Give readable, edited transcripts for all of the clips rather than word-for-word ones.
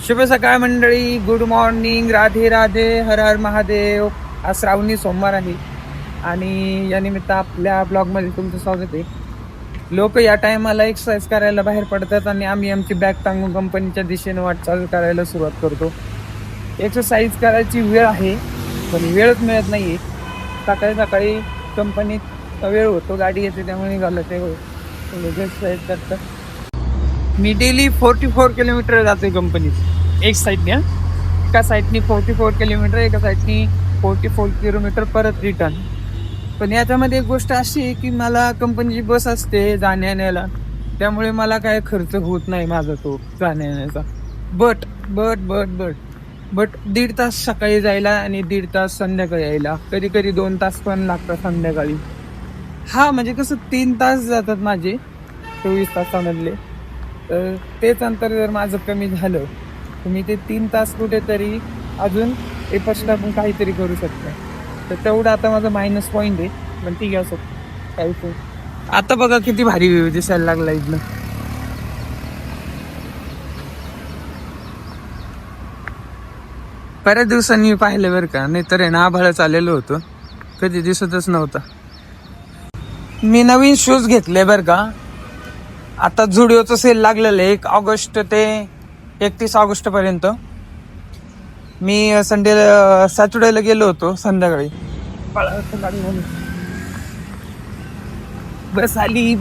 शुभ सकाळ मंडळी, गुड मॉर्निंग, राधे राधे, हर हर महादेव. आज श्रावणी सोमवार आहे आणि या निमित्त आपल्या ब्लॉगमध्ये तुमचं स्वागत आहे. लोक या टायमाला एक्सरसाइज करायला बाहेर पडतात आणि आम्ही आमची बॅग टांगून कंपनीच्या दिशेने वाटचाल करायला सुरुवात करतो. एक्सरसाइज करायची वेळ आहे पण वेळच मिळत नाहीये. सकाळी सकाळी कंपनीत वेळ होतो, गाडी येते त्यामुळे निघालं ते एक्सरसाइज करतात. मी डेली 44 किलोमीटर जातोय कंपनीत एक साईडने. एका साईडनी 44 किलोमीटर, एका साईडनी 44 किलोमीटर परत रिटर्न. पण याच्यामध्ये एक गोष्ट अशी आहे की मला कंपनीची बस असते जाण्या येण्याला, त्यामुळे मला काय खर्च होत नाही माझा तो जाण्या येण्याचा. But but but but but 1.5 तास सकाळी जायला आणि 1.5 तास संध्याकाळी यायला, कधी कधी 2 तास पण लागतात संध्याकाळी. हा म्हणजे कसं 3 तास जातात माझे 24 तासामधले. तर तेच अंतर जर माझं कमी झालं तर मी ते 3 तास कुठेतरी अजून एफर्ट्सला पण काहीतरी करू शकतो. तर तेवढं आता माझं मायनस पॉईंट आहे, पण ठीक आहे असं काही. आता बघा किती भारी व्ह्यू दिसायला लागला इथलं. बऱ्याच दिवसांनी मी पाहिलं बरं का, नाहीतर आहे ना आभाळच आलेलं होतं, कधी दिसतच नव्हता. मी नवीन शूज घेतले बरं का. आता झुडिओचं सेल लागलेलं आहे 1 ऑगस्ट ते 31 ऑगस्ट पर्यंत. मी सॅटर्डेला गेलो होतो संध्याकाळी. बस आली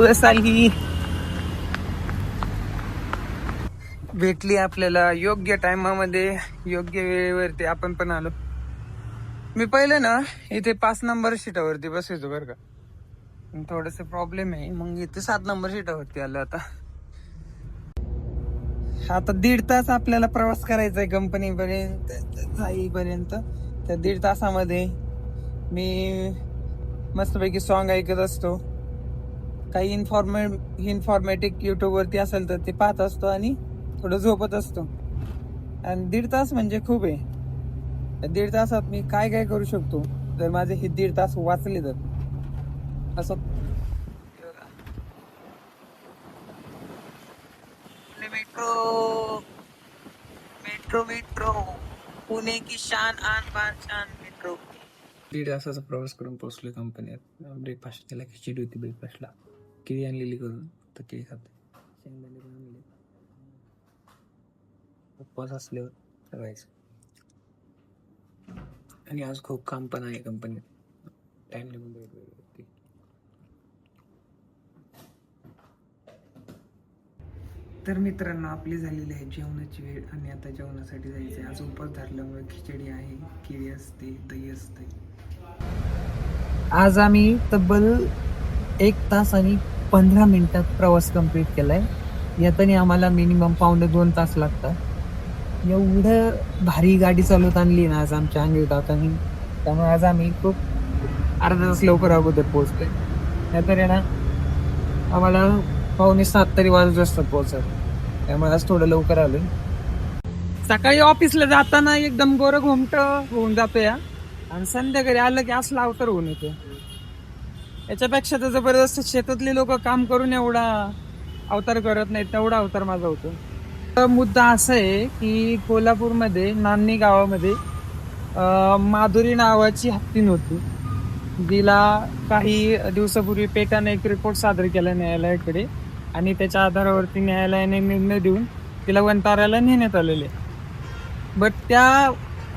भेटली आपल्याला योग्य टायमामध्ये, योग्य वेळेवरती आपण पण आलो. मी पहिले ना इथे 5 नंबर सीटावरती बसायचो बरं का. थोडस प्रॉब्लेम आहे, मग इथे 7 नंबर सीटावरती आलो. आता 1.5 तास आपल्याला प्रवास करायचा आहे कंपनीपर्यंत जाईपर्यंत. त्या 1.5 तासामध्ये मी मस्तपैकी सॉन्ग ऐकत असतो, काही इन्फॉर्मेटिव्ह युट्यूब वरती असेल तर ते पाहत असतो आणि थोडं झोपत असतो. आणि 1.5 तास म्हणजे खूप आहे. 1.5 तासात मी काय काय करू शकतो जर माझे हे 1.5 तास वाचले तर. असं मेट्रो मेट्रो मेट्रो पुणे की शान आन बान शान मेट्रो. 1.5 तासाचा प्रवास करून पोहोचलोय कंपनीत. ब्रेकफास्ट केला, खिचडी होती ब्रेकफास्टला, केळी आणलेली करून तर केळी खाते, शेंगदाणे पण आणले. उपवास असल्यावर करायचं. आणि आज खूप काम पण आहे कंपनीत, टाइम लिहून वरती. तर मित्रांनो, आपली झालेली आहे जेवणाची वेळ आणि आता जेवणासाठी जायचं आहे. आज उपवास धरल्यामुळे खिचडी आहे, केळी असते, दही असते. आज आम्ही तब्बल 1 तास आणि 15 मिनिटात प्रवास कंप्लीट केलाय. यातनी आम्हाला मिनिमम 1.5 तास लागतात. एवढं भारी गाडी चालवत आणली ना आज आमच्या अंगी दातानी, त्यामुळे आज आम्ही खूप अर्धा तास लवकर अगोदर पोहोचतोय. नाहीतर आहे ना आम्हाला 6:45 तरी वाजत असतात पोहोचत. त्यामुळे आज थोडं लवकर आलोय. सकाळी ऑफिसला जाताना एकदम गोरं घोमट होऊन जातो या, आणि संध्याकाळी आलं की असला अवतार होऊन येतो. याच्यापेक्षा तर जबरदस्त शेतातले लोक काम करून एवढा अवतार करत नाहीत, तेवढा अवतार माझा होतो. मुद्दा असा आहे की कोल्हापूरमध्ये नान्नी गावामध्ये माधुरी नावाची हत्तीण होती, जिला काही दिवसापूर्वी पेटाने एक रिपोर्ट सादर केला न्यायालयाकडे, आणि त्याच्या आधारावरती न्यायालयाने निर्णय देऊन तिला वंताराला नेण्यात आलेले. बट त्या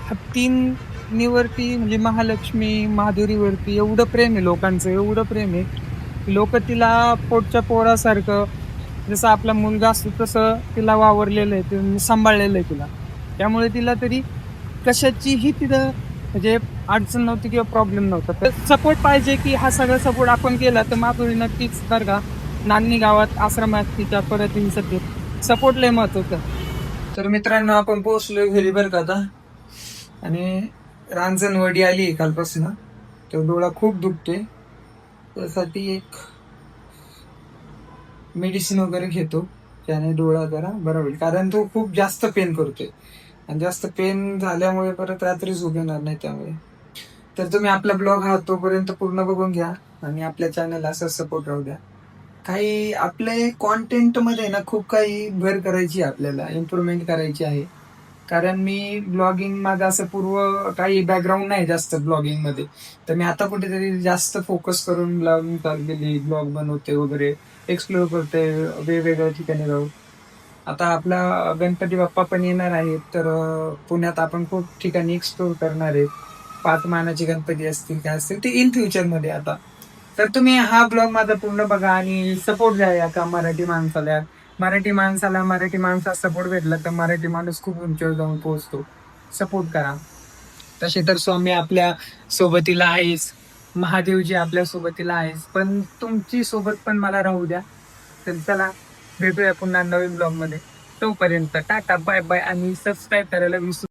हत्तींवरती म्हणजे महालक्ष्मी माधुरीवरती एवढं प्रेम आहे लोकांचं, एवढं प्रेम आहे. लोक तिला पोटच्या पोरासारखं, जसं आपला मुलगा असतो तसं तिला वावरलेलं आहे, ते सांभाळलेलं आहे तिला. त्यामुळे तिला तरी कशाचीही तिथं म्हणजे अडचण नव्हती किंवा प्रॉब्लेम नव्हता. तर सपोर्ट पाहिजे की हा सगळा सपोर्ट आपण केला तर माधुरी नक्कीच बरं का नान्नी गावात आश्रमात तिच्या परत सपोर्ट लय महत्वाचं. तर मित्रांनो, आपण पोहोचलोय घरी बरं का आता. आणि रांजणवडी आली कालपासून, तो डोळा खूप दुखतोय, त्यासाठी एक मेडिसिन वगैरे घेतो, त्याने डोळा जरा बरा होईल. कारण तो खूप जास्त पेन करतोय आणि जास्त पेन झाल्यामुळे परत रात्री झोप येणार नाही. त्यामुळे तर तुम्ही आपला ब्लॉग हा तोपर्यंत पूर्ण बघून घ्या आणि आपल्या चॅनलला असं सपोर्ट राहू द्या. काही आपले कॉन्टेंट मध्ये ना खूप काही भर करायची, आपल्याला इम्प्रूव्हमेंट करायची आहे. कारण मी ब्लॉगिंग माझं असं पूर्व काही बॅकग्राऊंड नाही जास्त ब्लॉगिंग मध्ये. तर मी आता कुठेतरी जास्त फोकस करून ब्लॉगिंग चालू केली, ब्लॉग बनवते वगैरे, एक्सप्लोर करते वेगवेगळ्या ठिकाणी जाऊन. आता आपला गणपती बाप्पा पण येणार आहेत, तर पुण्यात आपण खूप ठिकाणी एक्सप्लोर करणार आहे. 5 मानाचे गणपती असतील काय असतील ते इन फ्युचर मध्ये आता. तर तुम्ही हा ब्लॉग माझा पूर्ण बघा आणि सपोर्ट द्या या का मराठी माणसाला. मराठी माणसाचा सपोर्ट भेटला तर मराठी माणूस खूप उंचीवर जाऊन पोहोचतो. सपोर्ट करा. तसे तर स्वामी आपल्या सोबतीला आहेच, महादेवजी आपल्या सोबतीला आहेच, पण तुमची सोबत पण मला राहू द्या. तर चला, भेटूया पुन्हा नवीन ब्लॉग मध्ये. तोपर्यंत टाटा बाय बाय आणि सबस्क्राईब करायला विसरू